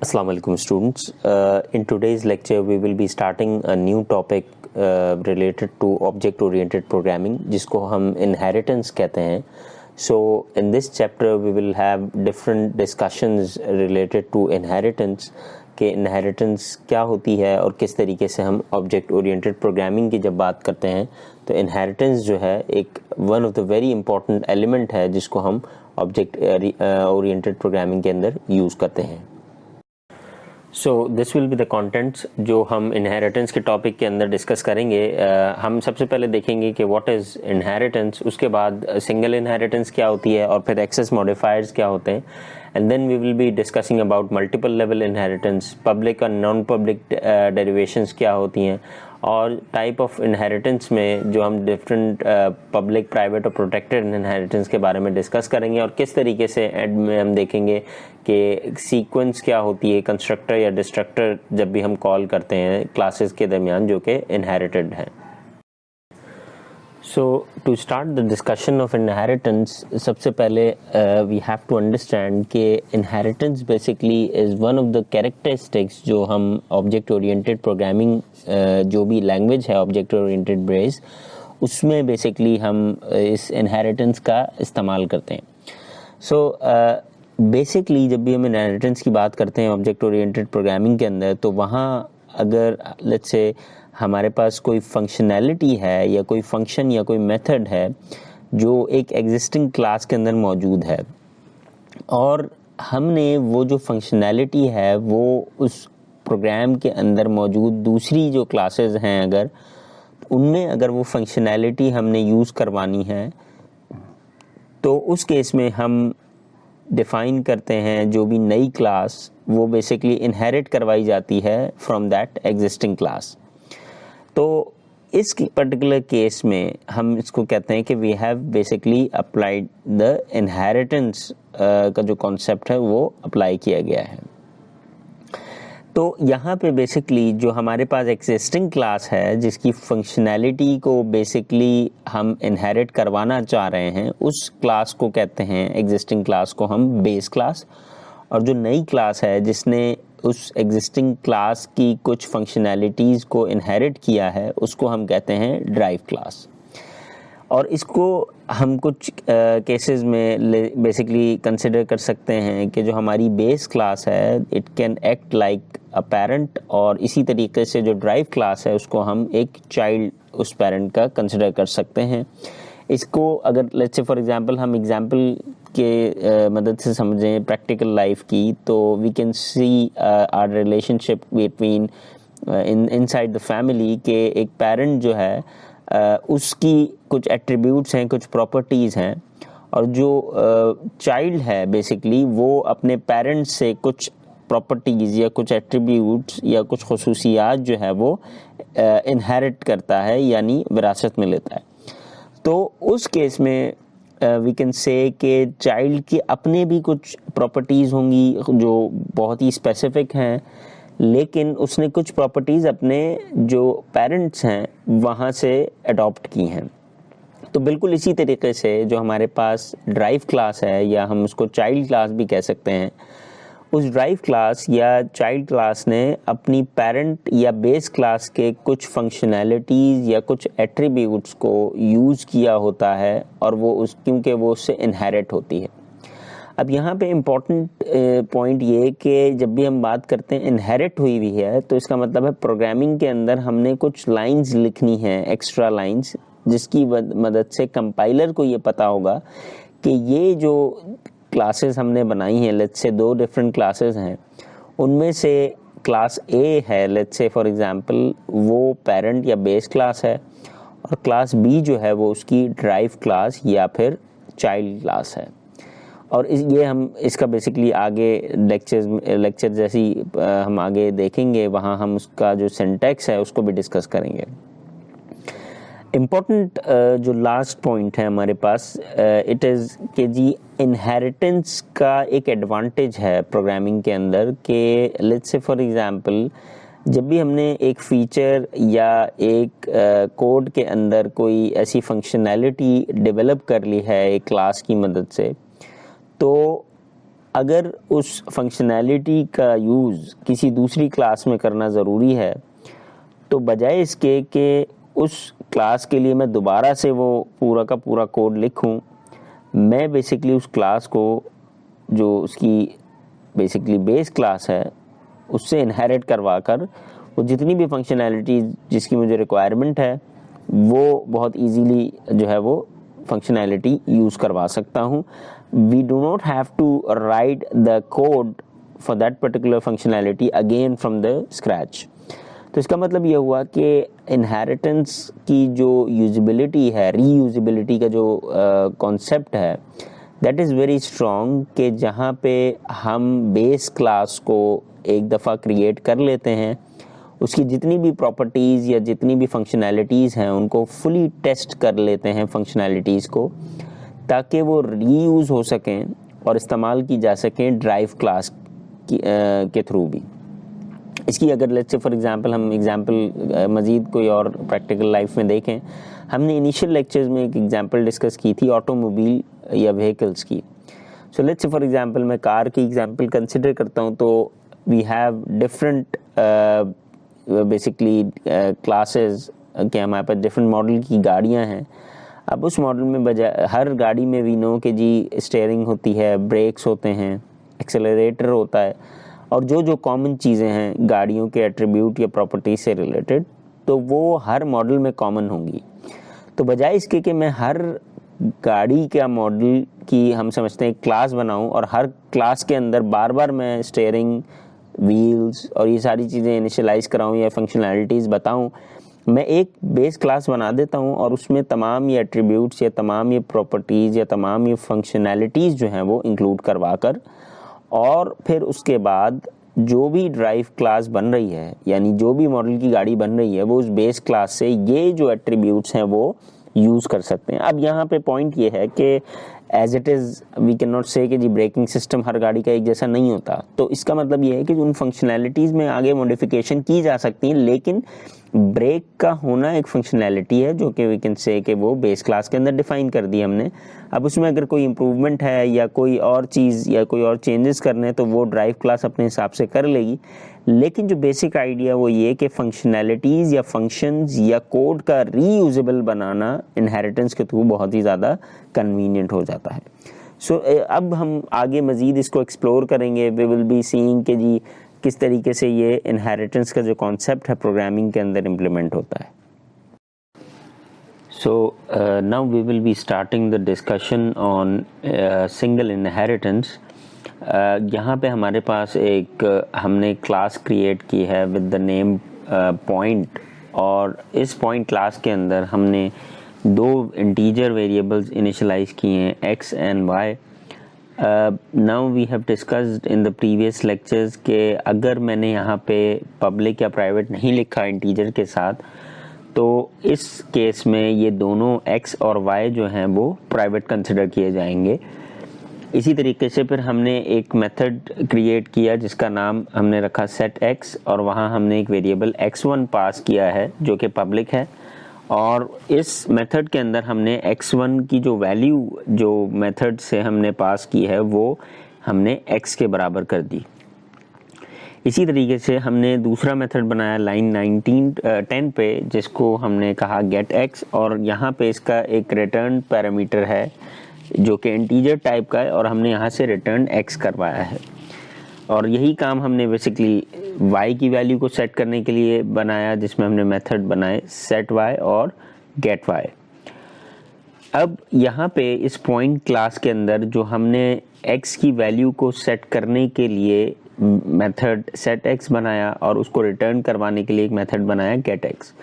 Assalamu alaikum students. In today's lecture we will be starting a new topic related to object oriented programming जिसको हम inheritance कहते हैं. So in this chapter we will have different discussions related to inheritance कि inheritance क्या होती है और किस तरीके से हम object oriented programming की जब बात करते हैं तो inheritance जो है एक one of the very important element है जिसको हम object oriented programming के अंदर use करते हैं. So this will be the contents जो हम इनहेरिटेंस के टॉपिक के अंदर डिस्कस करेंगे. हम सबसे पहले देखेंगे कि व्हाट इज़ इनहेरिटेंस, उसके बाद सिंगल इनहेरिटेंस क्या होती है और फिर एक्सेस मॉडिफायर्स क्या होते हैं, and then we will be discussing about multiple level inheritance, public और नॉन पब्लिक डेरिवेशंस क्या होती हैं, और टाइप ऑफ इनहेरिटेंस में जो हम डिफरेंट पब्लिक, प्राइवेट और प्रोटेक्टेड इनहेरिटेंस के बारे में डिस्कस करेंगे, और किस तरीके से एंड में हम देखेंगे कि सीक्वेंस क्या होती है कंस्ट्रक्टर या डिस्ट्रक्टर जब भी हम कॉल करते हैं क्लासेस के दरमियान जो कि इनहेरिटेड हैं. So to start the discussion of inheritance, सबसे पहले we have to understand कि inheritance basically is one of the characteristics जो हम object oriented programming जो भी language है object oriented base उसमें basically हम इस inheritance का इस्तेमाल करते हैं. So basically जब भी हम inheritance की बात करते हैं object oriented programming के अंदर तो वहाँ अगर let's say हमारे पास कोई फंक्शनैलिटी है या कोई फंक्शन या कोई मेथड है जो एक एग्जिस्टिंग क्लास के अंदर मौजूद है और हमने वो जो फंक्शनैलिटी है वो उस प्रोग्राम के अंदर मौजूद दूसरी जो क्लासेस हैं अगर उनमें अगर वो फंक्शनैलिटी हमने यूज़ करवानी है तो उस केस में हम डिफ़ाइन करते हैं जो भी नई क्लास वो बेसिकली इनहेरिट करवाई जाती है फ्रॉम दैट एग्जिस्टिंग क्लास. तो इस पर्टिकुलर केस में हम इसको कहते हैं कि we have basically applied the inheritance का जो कॉन्सेप्ट है वो अप्लाई किया गया है. तो यहाँ पे बेसिकली जो हमारे पास एग्जिस्टिंग क्लास है जिसकी फंक्शनैलिटी को बेसिकली हम इनहेरिट करवाना चाह रहे हैं उस क्लास को कहते हैं, एग्जिस्टिंग क्लास को हम बेस क्लास, और जो नई क्लास है जिसने उस एग्जिस्टिंग क्लास की कुछ फंक्शनैलिटीज़ को इनहेरिट किया है उसको हम कहते हैं ड्राइव क्लास. और इसको हम कुछ केसेस में बेसिकली कंसिडर कर सकते हैं कि जो हमारी बेस क्लास है it can act like a parent, और इसी तरीके से जो ड्राइव क्लास है उसको हम एक चाइल्ड उस पेरेंट का कंसिडर कर सकते हैं. इसको अगर लेट्स से फॉर एग्जांपल हम एग्जांपल के मदद से समझें प्रैक्टिकल लाइफ की तो we can see our relationship between inside the family के एक पेरेंट जो है उसकी कुछ एट्रीब्यूट्स हैं, कुछ प्रॉपर्टीज़ हैं, और जो चाइल्ड है बेसिकली वो अपने पेरेंट्स से कुछ प्रॉपर्टीज़ या कुछ एट्रीब्यूट्स या कुछ खसूसियात जो है वो इनहेरिट करता है यानी विरासत में लेता है. तो उस केस में वी कैन से कि चाइल्ड की अपने भी कुछ प्रॉपर्टीज़ होंगी जो बहुत ही स्पेसिफिक हैं, लेकिन उसने कुछ प्रॉपर्टीज़ अपने जो पेरेंट्स हैं वहाँ से अडॉप्ट की हैं. तो बिल्कुल इसी तरीके से जो हमारे पास ड्राइव क्लास है या हम उसको चाइल्ड क्लास भी कह सकते हैं, उस ड्राइव क्लास या चाइल्ड क्लास ने अपनी पेरेंट या बेस क्लास के कुछ फंक्शनैलिटीज़ या कुछ एट्रीब्यूट्स को यूज़ किया होता है और वो क्योंकि वो उससे इनहेरिट होती है. अब यहाँ पे इम्पॉर्टेंट पॉइंट ये कि जब भी हम बात करते हैं इनहेरिट हुई हुई है तो इसका मतलब है प्रोग्रामिंग के अंदर हमने कुछ लाइंस लिखनी है, एक्स्ट्रा लाइंस, जिसकी मदद से कंपाइलर को ये पता होगा कि ये जो क्लासेस हमने बनाई हैं, लेट्स से 2 डिफरेंट क्लासेस हैं, उनमें से क्लास ए है लेट्स से फॉर एग्जांपल वो पेरेंट या बेस क्लास है, और क्लास बी जो है वो उसकी ड्राइव क्लास या फिर चाइल्ड क्लास है. और ये हम इसका बेसिकली आगे लेक्चर जैसी हम आगे देखेंगे, वहाँ हम उसका जो सिंटैक्स है उसको भी डिस्कस करेंगे. इम्पॉर्टेंट जो लास्ट पॉइंट है हमारे पास इट इज़ कि जी इनहेरिटेंस का एक एडवांटेज है प्रोग्रामिंग के अंदर कि लेट्स से फॉर एग्जांपल जब भी हमने एक फीचर या एक कोड के अंदर कोई ऐसी फंक्शनैलिटी डेवलप कर ली है एक क्लास की मदद से, तो अगर उस फंक्शनैलिटी का यूज़ किसी दूसरी क्लास में करना ज़रूरी है तो बजाय इसके कि उस क्लास के लिए मैं दोबारा से वो पूरा का पूरा कोड लिखूं, मैं बेसिकली उस क्लास को जो उसकी बेसिकली बेस क्लास है उससे इनहेरिट करवा कर वो जितनी भी फंक्शनैलिटी जिसकी मुझे रिक्वायरमेंट है वो बहुत इजीली जो है वो फंक्शनैलिटी यूज़ करवा सकता हूँ. We do not have to write the code for that particular functionality again from the scratch. तो इसका मतलब ये हुआ कि इनहेरिटेंस की जो यूजिबिलिटी है, रीयूजिबिलिटी का जो कॉन्सेप्ट है, दैट इज़ वेरी स्ट्रॉन्ग कि जहाँ पे हम बेस क्लास को एक दफ़ा क्रिएट कर लेते हैं, उसकी जितनी भी प्रॉपर्टीज़ या जितनी भी फंक्शनैलिटीज़ हैं उनको फुली टेस्ट कर लेते हैं फंक्शनैलिटीज़ को, ताकि वो रीयूज़ हो सकें और इस्तेमाल की जा सकें ड्राइव क्लास के थ्रू भी. इसकी अगर लेट्स से फॉर एग्जांपल हम एग्जांपल मज़ीद कोई और प्रैक्टिकल लाइफ में देखें, हमने इनिशियल लेक्चर्स में एक एग्जांपल डिस्कस की थी ऑटोमोबाइल या व्हीकल्स की. So let's say for example मैं कार की एग्जांपल कंसिडर करता हूँ, तो we have different basically classes कि हमारे पास डिफरेंट मॉडल की गाड़ियाँ हैं. अब उस मॉडल में बजाय हर गाड़ी में वी नो कि जी स्टीयरिंग होती है, ब्रेक्स होते हैं, एक्सेलरेटर होता है, और जो जो कॉमन चीज़ें हैं गाड़ियों के एट्रीब्यूट या प्रॉपर्टी से रिलेटेड, तो वो हर मॉडल में कॉमन होंगी. तो बजाय इसके कि मैं हर गाड़ी का मॉडल की हम समझते हैं क्लास बनाऊं और हर क्लास के अंदर बार बार मैं स्टीयरिंग, व्हील्स और ये सारी चीज़ें इनिशियलाइज़ कराऊं या फंक्शनैलिटीज़ बताऊं, मैं एक बेस क्लास बना देता हूं और उसमें तमाम ये एट्रीब्यूट्स या तमाम ये प्रॉपर्टीज़ या तमाम ये फंक्शनैलिटीज़ जो हैं वो इंक्लूड करवा कर, और फिर उसके बाद जो भी ड्राइव क्लास बन रही है, यानी जो भी मॉडल की गाड़ी बन रही है, वो उस बेस क्लास से ये जो एट्रीब्यूट्स हैं वो यूज़ कर सकते हैं. अब यहाँ पे पॉइंट ये है कि as it is we can not say कि जी ब्रेकिंग सिस्टम हर गाड़ी का एक जैसा नहीं होता. तो इसका मतलब ये है कि उन फंक्शनैलिटीज़ में आगे मॉडिफिकेशन की जा सकती हैं, लेकिन ब्रेक का होना एक फंक्शनैलिटी है जो कि वी कैन से कि वो बेस क्लास के अंदर डिफाइन कर दी हमने. अब उसमें अगर कोई इम्प्रूवमेंट है या कोई और चीज़ या कोई और चेंजेस करने हैं तो वो ड्राइव क्लास अपने हिसाब से कर लेगी. लेकिन जो बेसिक आइडिया वो ये कि फंक्शनैलिटीज़ या फंक्शंस या कोड का रीयूजेबल बनाना इनहेरिटेंस के थ्रू बहुत ही ज़्यादा कन्वीनियंट हो जाता है. सो अब हम आगे मज़ीद इसको एक्सप्लोर करेंगे. वी विल बी सीइंग कि जी किस तरीके से ये इनहेरिटेंस का जो कॉन्सेप्ट है प्रोग्रामिंग के अंदर इम्प्लीमेंट होता है. So now we will be starting the discussion on single inheritance. यहाँ पे हमारे पास एक हमने क्लास क्रिएट की है विद द नेम पॉइंट, और इस पॉइंट क्लास के अंदर हमने दो इंटीजर वेरिएबल्स इनिशियलाइज किए हैं, x and y. Now we have discussed in the previous lectures के अगर मैंने यहाँ पे पब्लिक या प्राइवेट नहीं लिखा इंटीजर के साथ, तो इस केस में ये दोनों x और y जो हैं वो प्राइवेट कंसिडर किए जाएंगे. इसी तरीके से फिर हमने एक मेथड क्रिएट किया जिसका नाम हमने रखा सेट x, और वहाँ हमने एक वेरिएबल x1 पास किया है जो कि पब्लिक है, और इस मेथड के अंदर हमने x1 की जो वैल्यू जो मेथड से हमने पास की है वो हमने x के बराबर कर दी. इसी तरीके से हमने दूसरा मेथड बनाया लाइन 10 पे जिसको हमने कहा गेट x, और यहाँ पे इसका एक रिटर्न पैरामीटर है जो कि इंटीजर टाइप का है, और हमने यहाँ से रिटर्न x करवाया है. और यही काम हमने बेसिकली y की वैल्यू को सेट करने के लिए बनाया जिसमें हमने मेथड बनाए सेट y और गेट y. अब यहाँ पे इस पॉइंट क्लास के अंदर जो हमने x की वैल्यू को सेट करने के लिए मेथड सेट x बनाया और उसको रिटर्न करवाने के लिए एक मेथड बनाया गेट x.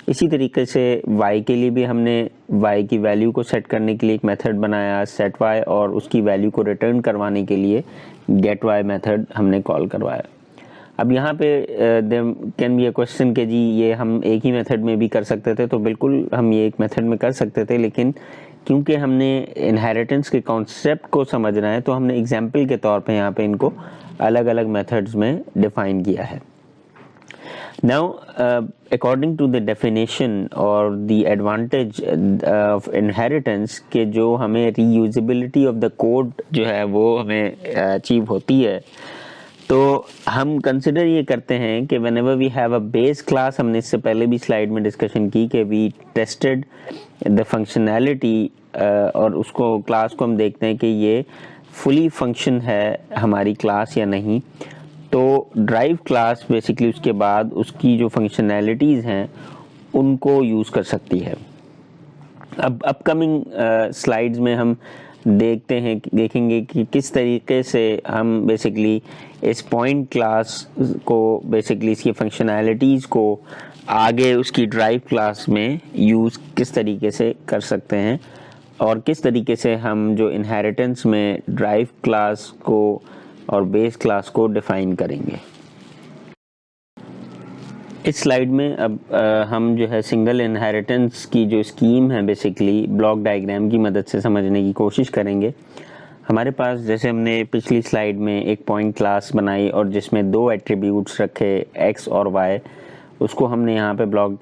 इसी तरीके से y के लिए भी हमने y की वैल्यू को सेट करने के लिए एक मेथड बनाया सेट y, और उसकी वैल्यू को रिटर्न करवाने के लिए गेट y मेथड हमने कॉल करवाया. अब यहाँ पे कैन बी अ क्वेश्चन कि जी ये हम एक ही मेथड में भी कर सकते थे, तो बिल्कुल हम ये एक मेथड में कर सकते थे, लेकिन क्योंकि हमने इनहेरिटेंस के कॉन्सेप्ट को समझना है तो हमने एग्जाम्पल के तौर पे यहाँ पे इनको अलग अलग मेथड्स में डिफाइन किया है. Now, according to the definition or the advantage of inheritance के जो हमें reusability of the code जो है वो हमें achieve होती है, तो हम कंसिडर ये करते हैं कि whenever we have a base class, हमने इससे पहले भी स्लाइड में डिस्कशन की कि we tested the functionality और उसको क्लास को हम देखते हैं कि ये फुली फंक्शन है हमारी क्लास या नहीं। तो ड्राइव क्लास बेसिकली उसके बाद उसकी जो फंक्शनैलिटीज़ हैं उनको यूज़ कर सकती है। अब अपकमिंग स्लाइड्स में हम देखेंगे कि किस तरीके से हम बेसिकली इस पॉइंट क्लास को बेसिकली इसकी फंक्शनैलिटीज़ को आगे उसकी ड्राइव क्लास में यूज़ किस तरीके से कर सकते हैं और किस तरीके से हम जो इनहेरिटेंस में ड्राइव क्लास को और बेस क्लास को डिफाइन करेंगे। इस स्लाइड में अब हम जो है सिंगल इनहेरिटेंस की जो स्कीम है बेसिकली ब्लॉक डायग्राम की मदद से समझने की कोशिश करेंगे। हमारे पास जैसे हमने पिछली स्लाइड में एक पॉइंट क्लास बनाई और जिसमें दो एट्रीब्यूट्स रखे x और y, उसको हमने यहाँ पे ब्लॉक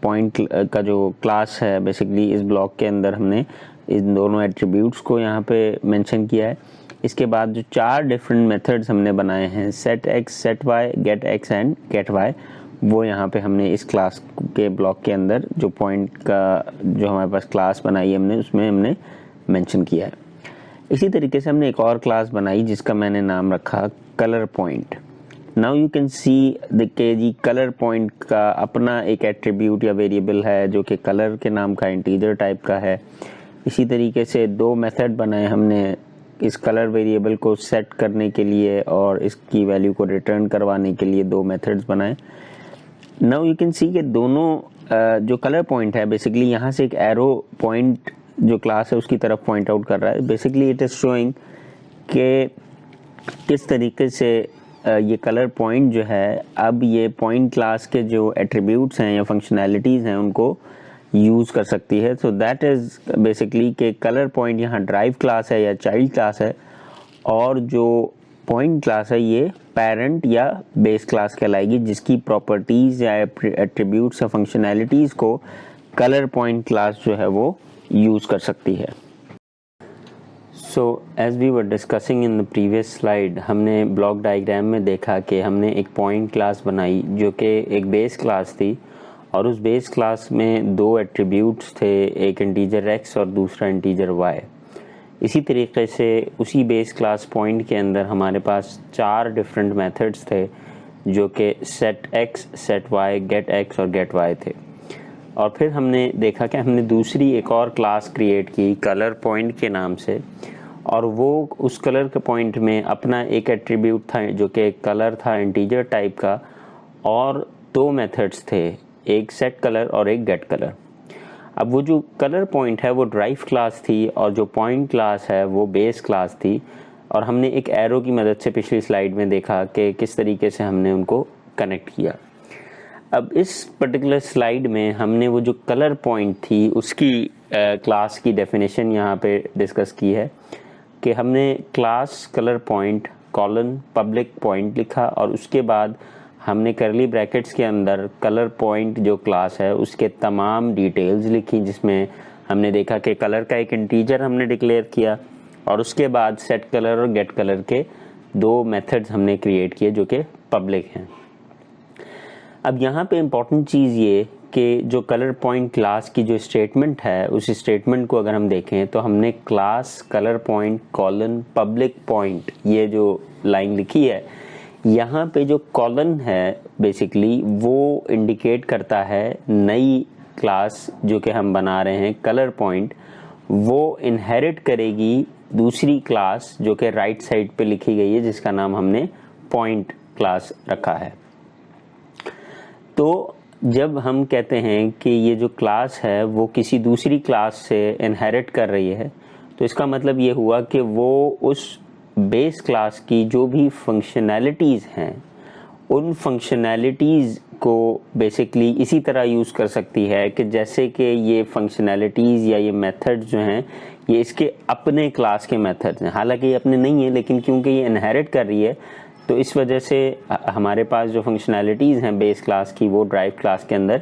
पॉइंट का जो क्लास है बेसिकली इस ब्लॉक के अंदर हमने इन दोनों एट्रीब्यूट्स को यहाँ पे मेंशन किया है। इसके बाद जो चार डिफरेंट मेथड्स हमने बनाए हैं set x, set y, get x and get y, वो यहाँ पे हमने इस क्लास के ब्लॉक के अंदर जो पॉइंट का जो हमारे पास क्लास बनाई है हमने उसमें हमने मेंशन किया है। इसी तरीके से हमने एक और क्लास बनाई जिसका मैंने नाम रखा colour point. Now you can see G colour point का अपना एक एट्रीब्यूट या वेरिएबल है जो कि कलर के नाम का इंटीजर टाइप का है। इसी तरीके से दो मेथड बनाए हमने इस कलर वेरिएबल को सेट करने के लिए और इसकी वैल्यू को रिटर्न करवाने के लिए दो मेथड्स बनाए। नाउ यू कैन सी कि दोनों जो कलर पॉइंट है बेसिकली यहाँ से एक एरो पॉइंट जो क्लास है उसकी तरफ पॉइंट आउट कर रहा है। बेसिकली इट इज शोइंग कि किस तरीके से ये कलर पॉइंट जो है अब ये पॉइंट क्लास के जो एट्रीब्यूट्स हैं या फंक्शनैलिटीज़ हैं उनको यूज़ कर सकती है। सो दैट इज़ बेसिकली कि कलर पॉइंट यहाँ ड्राइव क्लास है या चाइल्ड क्लास है और जो पॉइंट क्लास है ये पेरेंट या बेस क्लास कहलाएगी जिसकी प्रॉपर्टीज़ या एट्रीब्यूट्स या फंक्शनैलिटीज़ को कलर पॉइंट क्लास जो है वो यूज़ कर सकती है। So as we were discussing in the previous slide, हमने ब्लॉक डायग्राम में देखा कि हमने एक पॉइंट क्लास बनाई जो कि एक बेस क्लास थी और उस बेस क्लास में दो एट्रीब्यूट्स थे, एक इंटीजर x और दूसरा इंटीजर y। इसी तरीके से उसी बेस क्लास पॉइंट के अंदर हमारे पास चार डिफरेंट मेथड्स थे जो कि set x, set y, get x और गेट y थे। और फिर हमने देखा कि हमने दूसरी एक और क्लास क्रिएट की कलर पॉइंट के नाम से और वो उस कलर के पॉइंट में अपना एक एट्रीब्यूट था जो कि कलर था इंटीजर टाइप का और दो मेथड्स थे, एक सेट कलर और एक गेट कलर। अब वो जो कलर पॉइंट है वो ड्राइव क्लास थी और जो पॉइंट क्लास है वो बेस क्लास थी और हमने एक एरो की मदद से पिछली स्लाइड में देखा कि किस तरीके से हमने उनको कनेक्ट किया। अब इस पर्टिकुलर स्लाइड में हमने वो जो कलर पॉइंट थी उसकी क्लास की डेफिनेशन यहाँ पे डिस्कस की है कि हमने class colour point colon public point लिखा और उसके बाद हमने करली ब्रैकेट्स के अंदर कलर पॉइंट जो क्लास है उसके तमाम डिटेल्स लिखी जिसमें हमने देखा कि कलर का एक इंटीजर हमने डिक्लेयर किया और उसके बाद सेट कलर और गेट कलर के दो मेथड्स हमने क्रिएट किए जो कि पब्लिक हैं। अब यहाँ पे इम्पॉर्टेंट चीज़ ये कि जो कलर पॉइंट क्लास की जो स्टेटमेंट है उस स्टेटमेंट को अगर हम देखें तो हमने class colour point colon public point ये जो लाइन लिखी है यहाँ पे जो कॉलन है बेसिकली वो इंडिकेट करता है नई क्लास जो कि हम बना रहे हैं कलर पॉइंट, वो इनहेरिट करेगी दूसरी क्लास जो कि राइट साइड पे लिखी गई है जिसका नाम हमने पॉइंट क्लास रखा है। तो जब हम कहते हैं कि ये जो क्लास है वो किसी दूसरी क्लास से इनहेरिट कर रही है तो इसका मतलब ये हुआ कि वो उस बेस क्लास की जो भी फंक्शनैलिटीज़ हैं उन फंक्शनैलिटीज़ को बेसिकली इसी तरह यूज़ कर सकती है कि जैसे कि ये फंक्शनैलिटीज़ या ये मेथड्स जो हैं ये इसके अपने क्लास के मेथड्स हैं। हालांकि ये अपने नहीं है लेकिन क्योंकि ये इनहेरिट कर रही है तो इस वजह से हमारे पास जो फंक्शनैलिटीज़ हैं बेस क्लास की वो ड्राइव क्लास के अंदर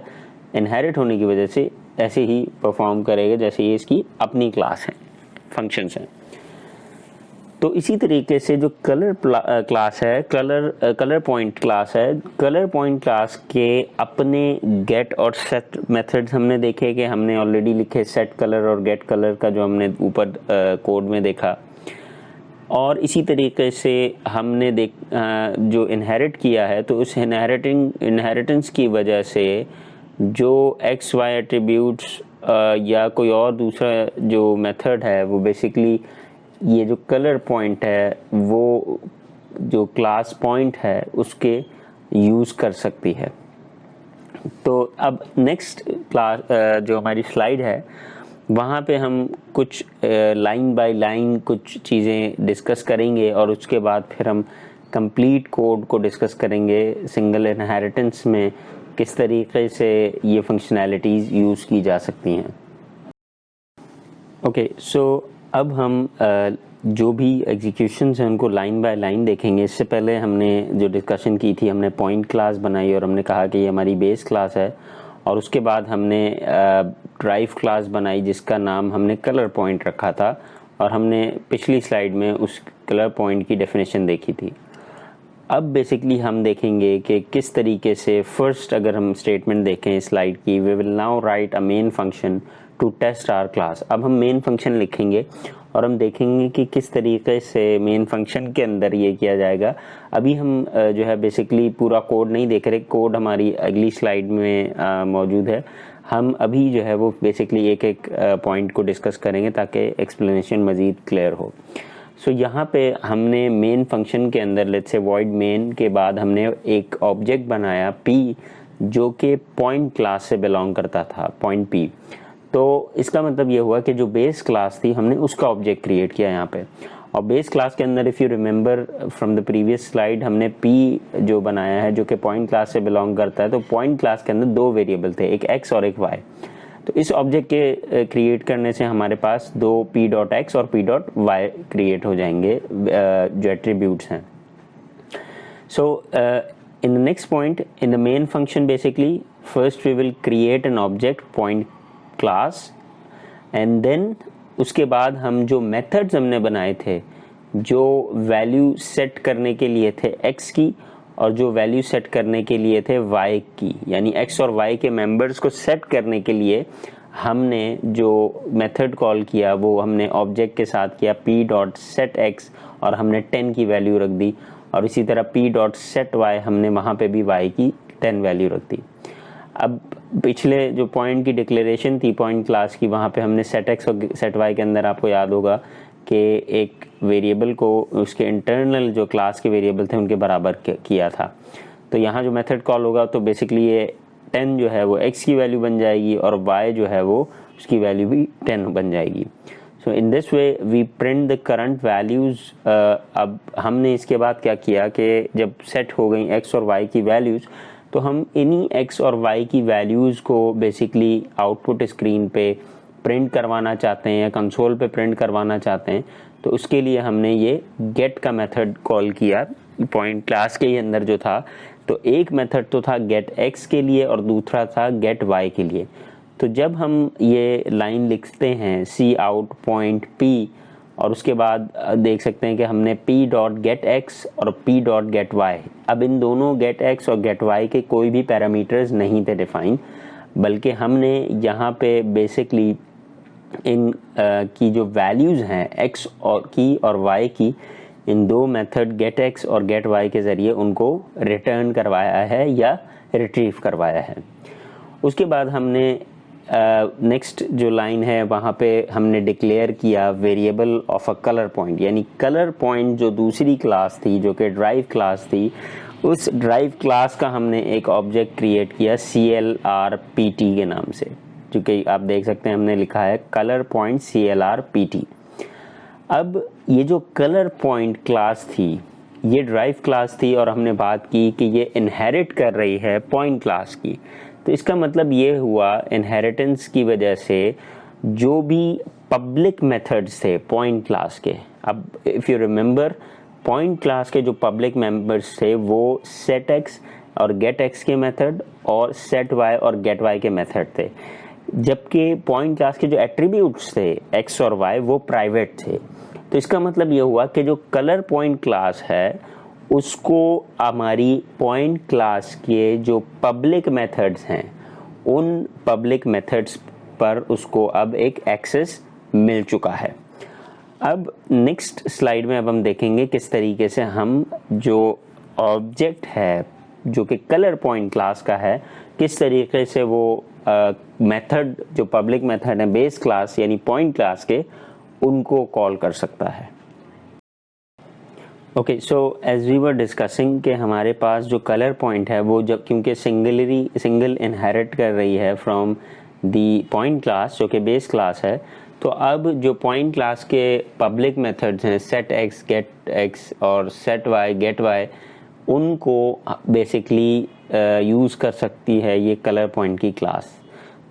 इनहेरिट होने की वजह से ऐसे ही परफॉर्म करेगा जैसे ये इसकी अपनी क्लास है, फंक्शंस हैं। तो इसी तरीके से जो कलर क्लास है, कलर पॉइंट क्लास है, कलर पॉइंट क्लास के अपने गेट और सेट मेथड्स हमने देखे कि हमने ऑलरेडी लिखे सेट कलर और गेट कलर का जो हमने ऊपर कोड में देखा। और इसी तरीके से हमने जो इनहेरिट किया है तो उस इनहेरिटेंस की वजह से जो एक्स वाई एट्रीब्यूट्स या कोई और दूसरा जो मेथड है वो बेसिकली ये जो कलर पॉइंट है वो जो क्लास पॉइंट है उसके यूज़ कर सकती है। तो अब नेक्स्ट क्लास जो हमारी स्लाइड है वहाँ पे हम कुछ लाइन बाय लाइन कुछ चीज़ें डिस्कस करेंगे और उसके बाद फिर हम कंप्लीट कोड को डिस्कस करेंगे सिंगल इनहेरिटेंस में किस तरीके से ये फंक्शनैलिटीज़ यूज़ की जा सकती हैं। ओके, सो अब हम जो भी एग्जीक्यूशंस हैं उनको लाइन बाय लाइन देखेंगे। इससे पहले हमने जो डिस्कशन की थी, हमने पॉइंट क्लास बनाई और हमने कहा कि ये हमारी बेस क्लास है, और उसके बाद हमने ड्राइव क्लास बनाई जिसका नाम हमने कलर पॉइंट रखा था, और हमने पिछली स्लाइड में उस कलर पॉइंट की डेफिनेशन देखी थी। अब बेसिकली हम देखेंगे कि किस तरीके से फर्स्ट अगर हम स्टेटमेंट देखें स्लाइड की, we will now write a main function to test our class. अब हम मेन फंक्शन लिखेंगे और हम देखेंगे कि किस तरीके से मेन फंक्शन के अंदर ये किया जाएगा। अभी हम जो है बेसिकली पूरा कोड नहीं देख रहे, कोड हमारी अगली स्लाइड में मौजूद है। हम अभी जो है वो बेसिकली एक एक पॉइंट को डिस्कस करेंगे ताकि एक्सप्लेनेशन मज़ीद क्लियर हो। सो यहाँ पे हमने मेन फंक्शन के अंदर लेट्स से वॉइड मेन के बाद हमने एक ऑब्जेक्ट बनाया p जो कि पॉइंट क्लास से बिलोंग करता था, पॉइंट p। तो इसका मतलब ये हुआ कि जो बेस क्लास थी हमने उसका ऑब्जेक्ट क्रिएट किया यहाँ पे, और बेस क्लास के अंदर if you remember from the previous slide हमने p जो बनाया है जो कि पॉइंट क्लास से बिलोंग करता है। तो पॉइंट क्लास के अंदर दो वेरिएबल थे, एक x और एक y। तो इस ऑब्जेक्ट के क्रिएट करने से हमारे पास दो p.x और p.y क्रिएट हो जाएंगे जो एट्रीब्यूट्स हैं। सो in the next point in the main function basically first we will create an object point class and then उसके बाद हम जो मेथड्स हमने बनाए थे जो वैल्यू सेट करने के लिए थे x की और जो वैल्यू सेट करने के लिए थे y की, यानी x और y के मेंबर्स को सेट करने के लिए हमने जो मेथड कॉल किया वो हमने ऑब्जेक्ट के साथ किया p.setX और हमने 10 की वैल्यू रख दी, और इसी तरह p.setY हमने वहाँ पे भी y की 10 वैल्यू रख दी। अब पिछले जो पॉइंट की डिक्लेरेशन थी पॉइंट क्लास की, वहाँ पे हमने setX और setY के अंदर आपको याद होगा कि एक वेरिएबल को उसके इंटरनल जो क्लास के वेरिएबल थे उनके बराबर किया था। तो यहाँ जो मेथड कॉल होगा तो बेसिकली ये 10 जो है वो x की वैल्यू बन जाएगी और y जो है वो उसकी वैल्यू भी 10 बन जाएगी। So in this way we print the current values. अब हमने इसके बाद क्या किया कि जब सेट हो गई x और y की वैल्यूज़ तो हम इन्हीं x और y की वैल्यूज़ को बेसिकली आउटपुट स्क्रीन पे प्रिंट करवाना चाहते हैं या कंसोल पे प्रिंट करवाना चाहते हैं। तो उसके लिए हमने ये गेट का मेथड कॉल किया पॉइंट क्लास के ही अंदर जो था। तो एक मेथड तो था गेट x के लिए और दूसरा था गेट y के लिए। तो जब हम ये लाइन लिखते हैं सी आउट पॉइंट p और उसके बाद देख सकते हैं कि हमने p.getX और p.getY, अब इन दोनों getX और getY के कोई भी पैरामीटर्स नहीं थे डिफाइन, बल्कि हमने यहाँ पे बेसिकली इन की जो वैल्यूज़ हैं x और y की, इन दो मेथड getX और getY के ज़रिए उनको रिटर्न करवाया है या रिट्रीव करवाया है। उसके बाद हमने नेक्स्ट जो लाइन है वहाँ पे हमने डिक्लेयर किया variable of a colour point, यानी कलर पॉइंट जो दूसरी क्लास थी जो कि ड्राइव क्लास थी, उस ड्राइव क्लास का हमने एक ऑब्जेक्ट क्रिएट किया CLRPT के नाम से, जो कि आप देख सकते हैं हमने लिखा है कलर पॉइंट CLRPT। अब ये जो कलर पॉइंट क्लास थी ये ड्राइव क्लास थी और हमने बात की कि ये इनहेरिट कर रही है पॉइंट क्लास की। तो इसका मतलब ये हुआ इनहेरिटेंस की वजह से जो भी पब्लिक मेथड्स थे पॉइंट क्लास के, अब if you remember point class के जो पब्लिक मेंबर्स थे वो सेट एक्स और गेट एक्स के मेथड और सेट वाई और गेट वाई के मेथड थे, जबकि पॉइंट क्लास के जो एट्रीब्यूट्स थे एक्स और वाई वो प्राइवेट थे। तो इसका मतलब ये हुआ कि जो कलर पॉइंट क्लास है उसको हमारी पॉइंट क्लास के जो पब्लिक मेथड्स हैं उन पब्लिक मेथड्स पर उसको अब एक एक्सेस मिल चुका है। अब नेक्स्ट स्लाइड में अब हम देखेंगे किस तरीके से हम जो ऑब्जेक्ट है जो कि कलर पॉइंट क्लास का है किस तरीके से वो मेथड जो पब्लिक मेथड है बेस क्लास यानी पॉइंट क्लास के उनको कॉल कर सकता है। Okay, so as we were discussing कि हमारे पास जो कलर पॉइंट है वो जब क्योंकि सिंगल इनहेरिट कर रही है फ्रॉम दी पॉइंट क्लास जो कि बेस क्लास है, तो अब जो पॉइंट क्लास के पब्लिक मेथड्स हैं सेट एक्स गेट एक्स और सेट वाई गेट वाई उनको बेसिकली यूज़ कर सकती है ये कलर पॉइंट की क्लास।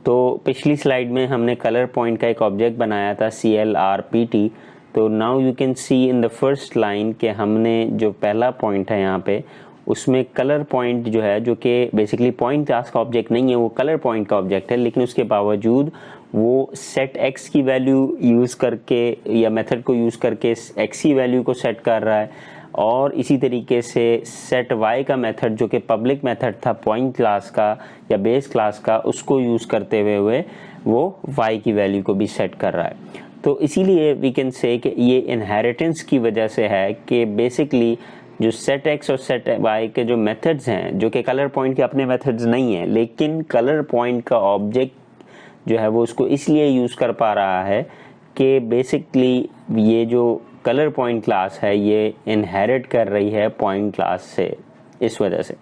तो पिछली स्लाइड में हमने कलर पॉइंट का एक ऑब्जेक्ट बनाया था CLRPT। तो now you can see in the first line कि हमने जो पहला पॉइंट है यहाँ पे उसमें कलर पॉइंट जो है जो कि बेसिकली पॉइंट क्लास का ऑब्जेक्ट नहीं है, वो कलर पॉइंट का ऑब्जेक्ट है, लेकिन उसके बावजूद वो सेट एक्स की वैल्यू यूज़ करके या मेथड को यूज़ करके एक्स की वैल्यू को सेट कर रहा है और इसी तरीके से सेट वाई का मेथड जो कि पब्लिक मेथड था पॉइंट क्लास का या बेस क्लास का उसको यूज़ करते हुए वो वाई की वैल्यू को भी सेट कर रहा है। तो इसीलिए वी कैन से कि ये इनहेरिटेंस की वजह से है कि बेसिकली जो सेट एक्स और सेट वाई के जो मेथड्स हैं जो कि कलर पॉइंट के अपने मेथड्स नहीं हैं, लेकिन कलर पॉइंट का ऑब्जेक्ट जो है वो उसको इसलिए यूज़ कर पा रहा है कि बेसिकली ये जो कलर पॉइंट क्लास है ये इनहेरिट कर रही है पॉइंट क्लास से, इस वजह से।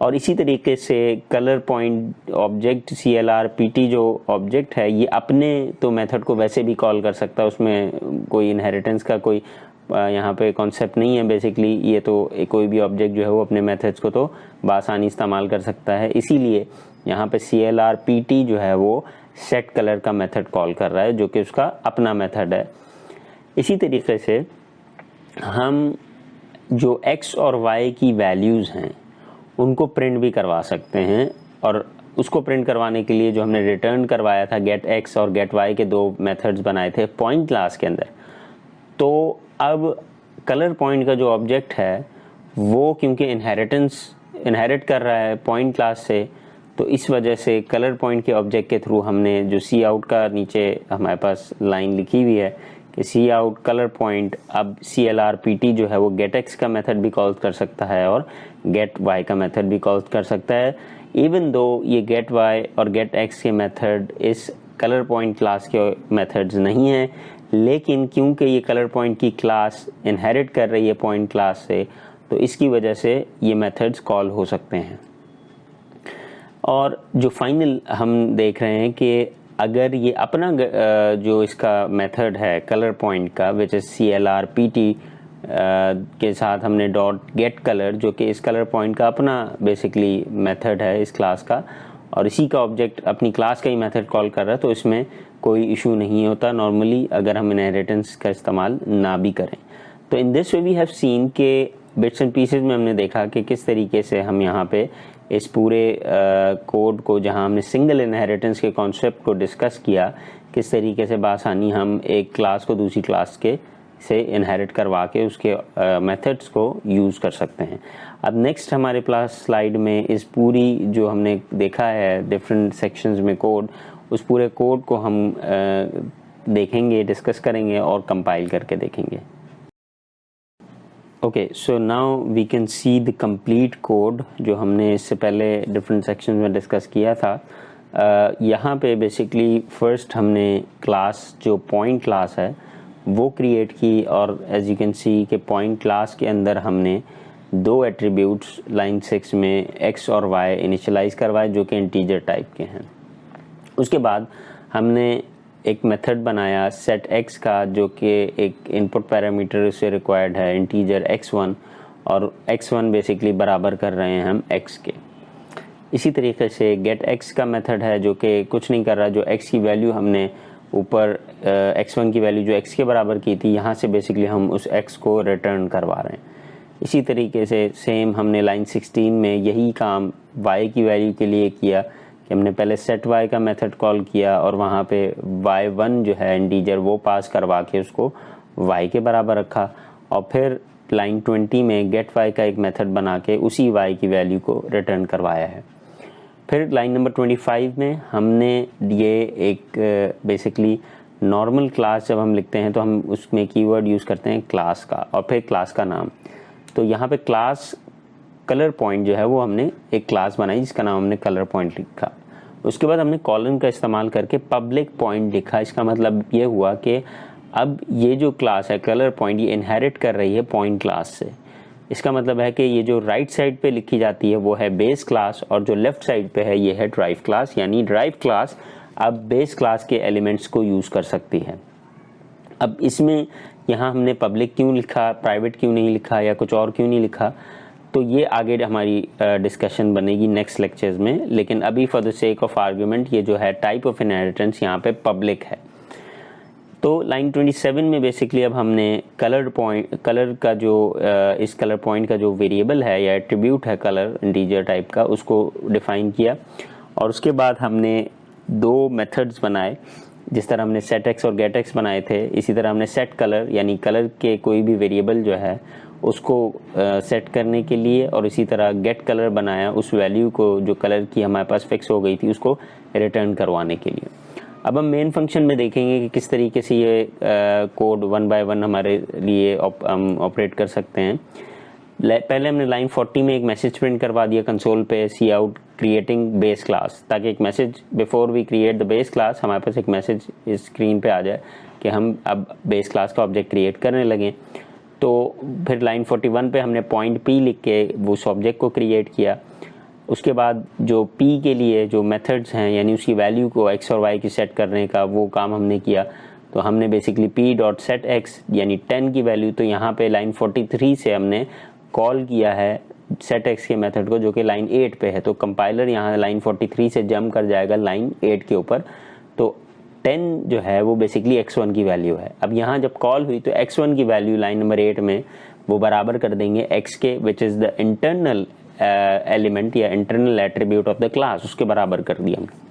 और इसी तरीके से कलर पॉइंट ऑब्जेक्ट CLRPT जो ऑब्जेक्ट है ये अपने तो मेथड को वैसे भी कॉल कर सकता है, उसमें कोई इनहेरिटेंस का कोई यहाँ पे कॉन्सेप्ट नहीं है। बेसिकली ये तो कोई भी ऑब्जेक्ट जो है वो अपने मेथड्स को तो बासानी इस्तेमाल कर सकता है, इसीलिए यहाँ पे CLRPT जो है वो सेट कलर का मेथड कॉल कर रहा है जो कि उसका अपना मेथड है। इसी तरीके से हम जो x और y की वैल्यूज़ हैं उनको प्रिंट भी करवा सकते हैं और उसको प्रिंट करवाने के लिए जो हमने रिटर्न करवाया था गेट एक्स और गेट वाई के दो मेथड्स बनाए थे पॉइंट क्लास के अंदर, तो अब कलर पॉइंट का जो ऑब्जेक्ट है वो क्योंकि इनहेरिट कर रहा है पॉइंट क्लास से, तो इस वजह से कलर पॉइंट के ऑब्जेक्ट के थ्रू हमने जो सी आउट का नीचे हमारे पास लाइन लिखी हुई है कि सी आउट कलर पॉइंट अब CLRPT जो है वो गेट एक्स का मेथड भी कॉल कर सकता है और गेट वाई का मेथड भी कॉल कर सकता है, इवन दो ये गेट वाई और गेट एक्स के मेथड इस कलर पॉइंट क्लास के मेथड्स नहीं हैं, लेकिन क्योंकि ये कलर पॉइंट की क्लास इनहेरिट कर रही है पॉइंट क्लास से तो इसकी वजह से ये मेथड्स कॉल हो सकते हैं। और जो फाइनल हम देख रहे हैं कि अगर ये अपना जो इसका मेथड है कलर पॉइंट का विच इज़ CLRPT के साथ हमने डॉट गेट कलर जो कि इस कलर पॉइंट का अपना बेसिकली मेथड है इस क्लास का और इसी का ऑब्जेक्ट अपनी क्लास का ही मेथड कॉल कर रहा है, तो इसमें कोई इशू नहीं होता नॉर्मली अगर हम इनहेरिटेंस का इस्तेमाल ना भी करें। तो in this way we have seen के बिट्स एंड पीसेज में हमने देखा कि किस तरीके से हम यहाँ पे इस पूरे कोड को जहाँ हमने सिंगल इनहेरिटेंस के कॉन्सेप्ट को डिस्कस किया किस तरीके से बासानी हम एक क्लास को दूसरी क्लास के से इनहेरिट करवा के उसके मेथड्स को यूज़ कर सकते हैं। अब नेक्स्ट हमारे पास स्लाइड में इस पूरी जो हमने देखा है डिफरेंट सेक्शंस में कोड, उस पूरे कोड को हम देखेंगे, डिस्कस करेंगे और कंपाइल करके देखेंगे। Okay, so now we can see the complete code जो हमने इससे पहले डिफरेंट सेक्शंस में डिस्कस किया था। यहाँ पे बेसिकली फर्स्ट हमने क्लास जो पॉइंट क्लास है वो क्रिएट की और एज यू कैन सी कि पॉइंट क्लास के अंदर हमने दो एट्रीब्यूट्स लाइन 6 में x और y इनिशियलाइज करवाए जो कि इंटीजर टाइप के हैं। उसके बाद हमने एक मेथड बनाया सेट x का जो कि एक इनपुट पैरामीटर उससे रिक्वायर्ड है इंटीजर x1 और x1 बेसिकली बराबर कर रहे हैं हम x के। इसी तरीके से गेट x का मेथड है जो कि कुछ नहीं कर रहा, जो x की वैल्यू हमने ऊपर x1 की वैल्यू जो x के बराबर की थी, यहाँ से बेसिकली हम उस x को रिटर्न करवा रहे हैं। इसी तरीके से सेम हमने लाइन 16 में यही काम y की वैल्यू के लिए किया कि हमने पहले सेट y का मेथड कॉल किया और वहाँ पे y1 जो है इंटीजर वो पास करवा के उसको y के बराबर रखा, और फिर लाइन 20 में गेट y का एक मेथड बना के उसी y की वैल्यू को रिटर्न करवाया है। फिर लाइन नंबर 25 में हमने ये एक बेसिकली नॉर्मल क्लास जब हम लिखते हैं तो हम उसमें कीवर्ड यूज़ करते हैं क्लास का और फिर क्लास का नाम। तो यहाँ पे क्लास कलर पॉइंट जो है वो हमने एक क्लास बनाई जिसका नाम हमने कलर पॉइंट लिखा। उसके बाद हमने कॉलन का इस्तेमाल करके पब्लिक पॉइंट लिखा। इसका मतलब ये हुआ कि अब ये जो क्लास है कलर पॉइंट, ये इनहेरिट कर रही है पॉइंट क्लास से। इसका मतलब है कि ये जो राइट साइड पे लिखी जाती है वो है बेस क्लास और जो लेफ्ट साइड पे है ये है ड्राइव क्लास, यानी ड्राइव क्लास अब बेस क्लास के एलिमेंट्स को यूज़ कर सकती है। अब इसमें यहाँ हमने पब्लिक क्यों लिखा, प्राइवेट क्यों नहीं लिखा या कुछ और क्यों नहीं लिखा, तो ये आगे हमारी डिस्कशन बनेगी नेक्स्ट लेक्चर्स में। लेकिन अभी for the sake of argument ये जो है टाइप ऑफ इनहेरिटेंस यहाँ पे पब्लिक है। तो लाइन 27 में बेसिकली अब हमने कलर का जो इस कलर पॉइंट का जो वेरिएबल है या एट्रीब्यूट है कलर इंटीजर टाइप का, उसको डिफाइन किया और उसके बाद हमने दो मेथड्स बनाए। जिस तरह हमने सेट एक्स और गेट एक्स बनाए थे, इसी तरह हमने सेट कलर यानी कलर के कोई भी वेरिएबल जो है उसको सेट करने के लिए, और इसी तरह गेट कलर बनाया उस वैल्यू को जो कलर की हमारे पास फिक्स हो गई थी उसको रिटर्न करवाने के लिए। अब हम मेन फंक्शन में देखेंगे कि किस तरीके से ये कोड 1 बाय 1 हमारे लिए हम ऑपरेट कर सकते हैं। पहले हमने लाइन 40 में एक मैसेज प्रिंट करवा दिया कंसोल पे, C out creating base class, ताकि एक message before we create the base class हमारे पास एक मैसेज इस स्क्रीन पे आ जाए कि हम अब बेस क्लास का ऑब्जेक्ट क्रिएट करने लगे। तो फिर लाइन 41 पे हमने पॉइंट p लिख के उस ऑब्जेक्ट को क्रिएट किया। उसके बाद जो p के लिए जो मेथड्स हैं यानी उसकी वैल्यू को x और y की सेट करने का वो काम हमने किया। तो हमने बेसिकली p.setX यानी 10 की वैल्यू, तो यहाँ पे लाइन 43 से हमने कॉल किया है setX के मेथड को जो कि लाइन 8 पे है। तो कंपाइलर यहाँ लाइन 43 से जंप कर जाएगा लाइन 8 के ऊपर। तो 10 जो है वो बेसिकली x1 की वैल्यू है। अब यहाँ जब कॉल हुई तो x1 की वैल्यू लाइन नंबर 8 में वो बराबर कर देंगे x के, which is the internal element या internal attribute of the class, उसके बराबर कर दिया हमने।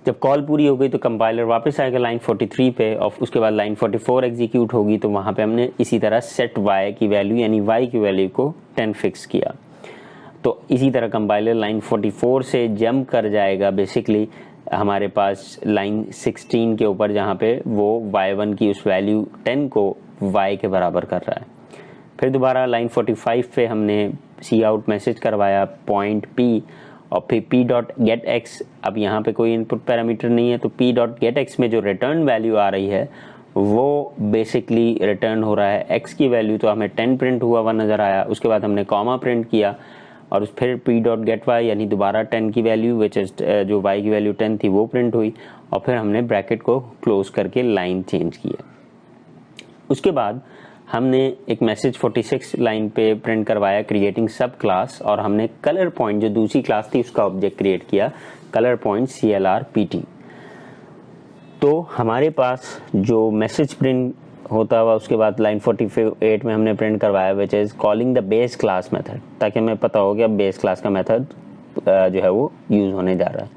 जब कॉल पूरी हो गई तो कंपाइलर वापस आएगा लाइन 43 पे और उसके बाद लाइन 44 एग्जीक्यूट होगी। तो वहाँ पे हमने इसी तरह सेट y की वैल्यू यानी y की वैल्यू को 10 फिक्स किया। तो इसी तरह कंपाइलर लाइन 44 से जंप कर जाएगा बेसिकली हमारे पास लाइन 16 के ऊपर, जहाँ पे वो y1 की उस वैल्यू 10 को y के बराबर कर रहा है। फिर दोबारा लाइन 45 पे हमने सी आउट मैसेज करवाया पॉइंट p और फिर p.getX। अब यहाँ पे कोई इनपुट पैरामीटर नहीं है तो p.getX में जो रिटर्न वैल्यू आ रही है वो बेसिकली रिटर्न हो रहा है x की वैल्यू। तो हमें 10 प्रिंट हुआ हुआ नज़र आया। उसके बाद हमने कॉमा प्रिंट किया और फिर p.getY यानी दोबारा 10 की वैल्यू विच इज जो y की वैल्यू 10 थी वो प्रिंट हुई और फिर हमने ब्रैकेट को क्लोज करके लाइन चेंज किया। उसके बाद हमने एक मैसेज 46 लाइन पे प्रिंट करवाया क्रिएटिंग सब क्लास, और हमने कलर पॉइंट जो दूसरी क्लास थी उसका ऑब्जेक्ट क्रिएट किया कलर पॉइंट CLRPT। तो हमारे पास जो मैसेज प्रिंट होता हुआ उसके बाद लाइन 48 में हमने प्रिंट करवाया which is calling the base class method, ताकि हमें पता हो कि अब बेस क्लास का मेथड जो है वो यूज़ होने जा रहा है।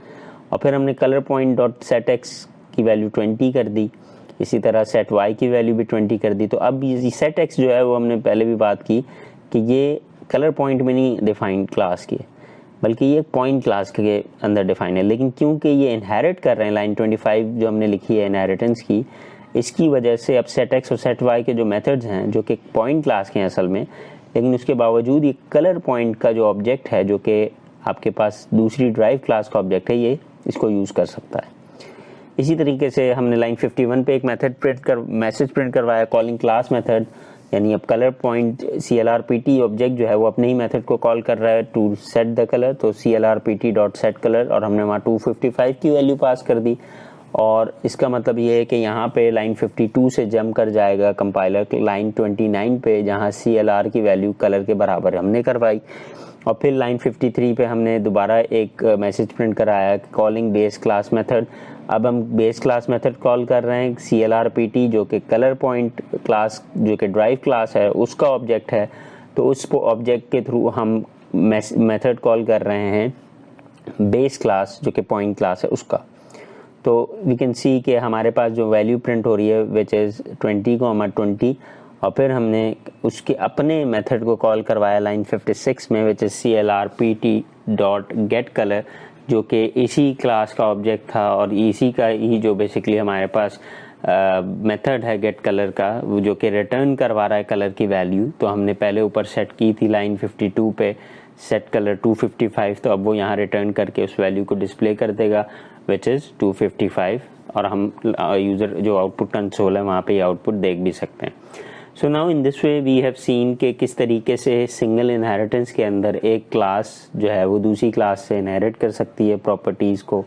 और फिर हमने colour point dot set x की वैल्यू 20 कर दी, इसी तरह सेट y की वैल्यू भी 20 कर दी। तो अब ये सेट x जो है वो हमने पहले भी बात की कि ये कलर पॉइंट में नहीं डिफाइंड क्लास की है बल्कि ये पॉइंट क्लास के अंदर डिफाइन है। लेकिन क्योंकि ये इनहेरिट कर रहे हैं लाइन 25 जो हमने लिखी है इनहेरिटेंस की, इसकी वजह से अब सेट x और सेट y के जो मेथड्स हैं जो कि पॉइंट क्लास के हैं असल में, लेकिन उसके बावजूद ये कलर पॉइंट का जो ऑब्जेक्ट है जो कि आपके पास दूसरी ड्राइव क्लास का ऑब्जेक्ट है, ये इसको यूज़ कर सकता है। इसी तरीके से हमने लाइन 51 पे एक मैसेज प्रिंट करवाया कॉलिंग क्लास मेथड, यानी अब कलर पॉइंट CLRPT ऑब्जेक्ट जो है वो अपने ही मेथड को कॉल कर रहा है टू सेट द कलर। तो CLRPT डॉट सेट कलर और हमने वहाँ 255 की वैल्यू पास कर दी और इसका मतलब ये है कि यहाँ पे लाइन 52 से जंप कर जाएगा कंपाइलर लाइन 29 पे, जहाँ CLR की वैल्यू कलर के बराबर हमने करवाई, और फिर लाइन 53 पे हमने दोबारा एक मैसेज प्रिंट कराया कॉलिंग बेस क्लास मेथड। अब हम बेस क्लास मेथड कॉल कर रहे हैं CLRPT, जो कि कलर पॉइंट क्लास, जो कि ड्राइव क्लास है, उसका ऑब्जेक्ट है। तो उस ऑब्जेक्ट के थ्रू हम मेथड कॉल कर रहे हैं बेस क्लास, जो कि पॉइंट क्लास है, उसका। तो वी कैन सी कि हमारे पास जो वैल्यू प्रिंट हो रही है विच इज़ 20, और फिर हमने उसके अपने मेथड को कॉल करवाया लाइन 56 में, विच इज़ CLRPT.getColor, जो कि इसी क्लास का ऑब्जेक्ट था और इसी का ही जो बेसिकली हमारे पास मेथड है गेट कलर का, जो कि रिटर्न करवा रहा है कलर की वैल्यू। तो हमने पहले ऊपर सेट की थी लाइन 52 पे सेट कलर 255, तो अब वो यहाँ रिटर्न करके उस वैल्यू को डिस्प्ले कर देगा विच इज़ 255, और हम यूज़र जो आउटपुट कंसोल है वहाँ पे आउटपुट देख भी सकते हैं। So now in this way we have seen कि किस तरीके से सिंगल इनहेरिटेंस के अंदर एक क्लास जो है वो दूसरी क्लास से इनहेरिट कर सकती है प्रॉपर्टीज़ को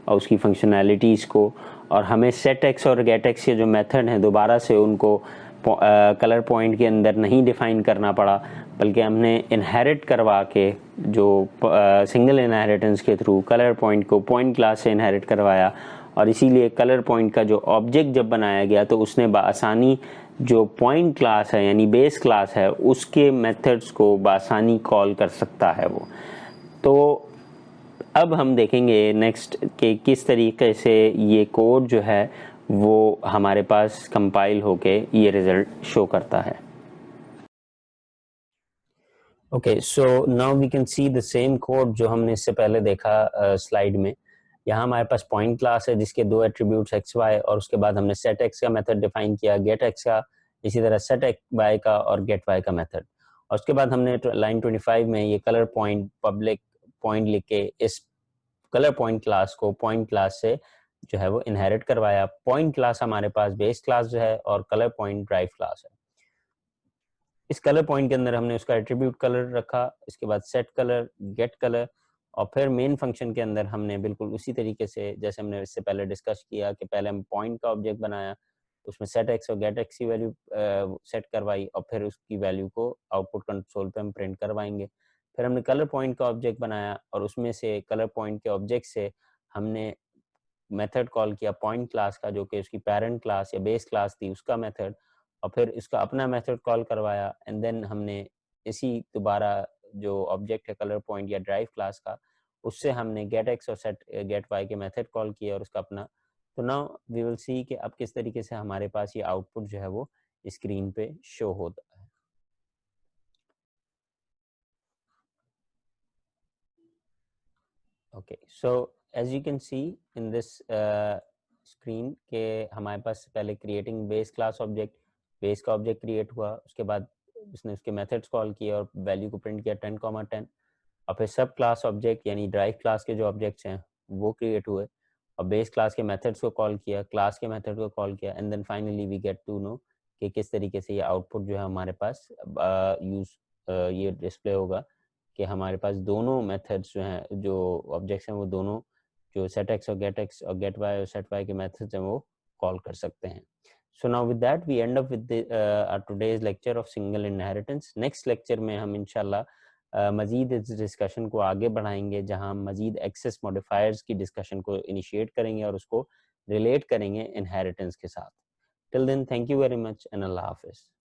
और उसकी फंक्शनैलिटीज़ को, और हमें सेट एक्स और गेट एक्स के जो मेथड हैं दोबारा से उनको कलर पॉइंट के अंदर नहीं डिफाइन करना पड़ा, बल्कि हमने इनहेरिट करवा के जो सिंगल इनहेरिटेंस के थ्रू कलर पॉइंट को पॉइंट क्लास से इनहेरिट करवाया, और इसीलिए कलर पॉइंट का जो ऑब्जेक्ट जब बनाया गया तो उसने बआसानी जो पॉइंट क्लास है यानी बेस क्लास है उसके मेथड्स को बआसानी कॉल कर सकता है वो। तो अब हम देखेंगे नेक्स्ट कि किस तरीके से ये कोड जो है वो हमारे पास कंपाइल होके ये रिजल्ट शो करता है। Okay, so now we can see the same code जो हमने इससे पहले देखा स्लाइड में। यहाँ हमारे पास पॉइंट क्लास है जिसके दो एट्रीब्यूट्स एक्स वाई, और उसके बाद हमने सेट एक्स का मेथड डिफाइन किया, गेट एक्स का, इसी तरह सेट एक्स वाई का और गेट वाई का मेथड। और उसके बाद हमने लाइन 25 में ये कलर पॉइंट पब्लिक पॉइंट लिख के इस कलर पॉइंट क्लास को पॉइंट क्लास से जो है वो इनहेरिट करवाया। पॉइंट क्लास हमारे पास बेस क्लास जो है और कलर पॉइंट ड्राइव क्लास है। इस कलर पॉइंट के अंदर हमने उसका एट्रीब्यूट कलर रखा, इसके बाद सेट कलर, गेट कलर, और फिर मेन फंक्शन के अंदर हमने बिल्कुल उसी तरीके से जैसे हमने इससे पहले डिस्कस किया कि पहले हम पॉइंट का ऑब्जेक्ट बनाया, उसमें सेट एक्स और गेट एक्स की वैल्यू सेट करवाई, और फिर उसकी वैल्यू को आउटपुट कंसोल पे हम प्रिंट करवाएंगे। फिर हमने कलर पॉइंट का ऑब्जेक्ट बनाया और उसमें से कलर पॉइंट के ऑब्जेक्ट से हमने मेथड कॉल किया पॉइंट क्लास का, जो कि उसकी पेरेंट क्लास या बेस क्लास थी उसका मेथड, और फिर इसका अपना मेथड कॉल करवाया। एंड देन हमने इसी दोबारा जो ऑब्जेक्ट है कलर पॉइंट या ड्राइव क्लास का, उससे हमने गेट एक्स और सेट गेट वाई के मेथड कॉल किया और उसका अपना। तो नाउ वी विल सी कि अब किस तरीके से हमारे पास ये आउटपुट जो है वो स्क्रीन पे शो होता है। Okay, so as you can see in this screen के हमारे पास पहले creating base class object, base का ऑब्जेक्ट क्रिएट हुआ, उसके बाद उसने उसके मेथड्स कॉल किए और वैल्यू को प्रिंट किया 10,10, और फिर सब क्लास ऑब्जेक्ट यानी ड्राइव क्लास के जो ऑब्जेक्ट्स हैं वो क्रिएट हुए और बेस क्लास के मेथड्स को कॉल किया, क्लास के मेथड को कॉल किया, and then finally we get to know कि किस तरीके से ये आउटपुट जो है हमारे पास ये डिस्प्ले होगा कि हमारे पास दोनों मेथड्स जो हैं जो ऑब्जेक्ट्स हैं वो दोनों जो सेट एक्स और गेट वाई और सेट वाई के मेथड्स हैं वो कॉल कर सकते हैं। So now with that we end up with our today's lecture of single inheritance. Next lecture में हम इंशाल्लाह मजीद इस डिस्कशन को आगे बढ़ाएंगे जहां हम मजीद एक्सेस मॉडिफायर्स की डिस्कशन को इनिशिएट करेंगे और उसको रिलेट करेंगे इनहेरिटेंस के साथ। Till then, thank you very much and Allah Hafiz.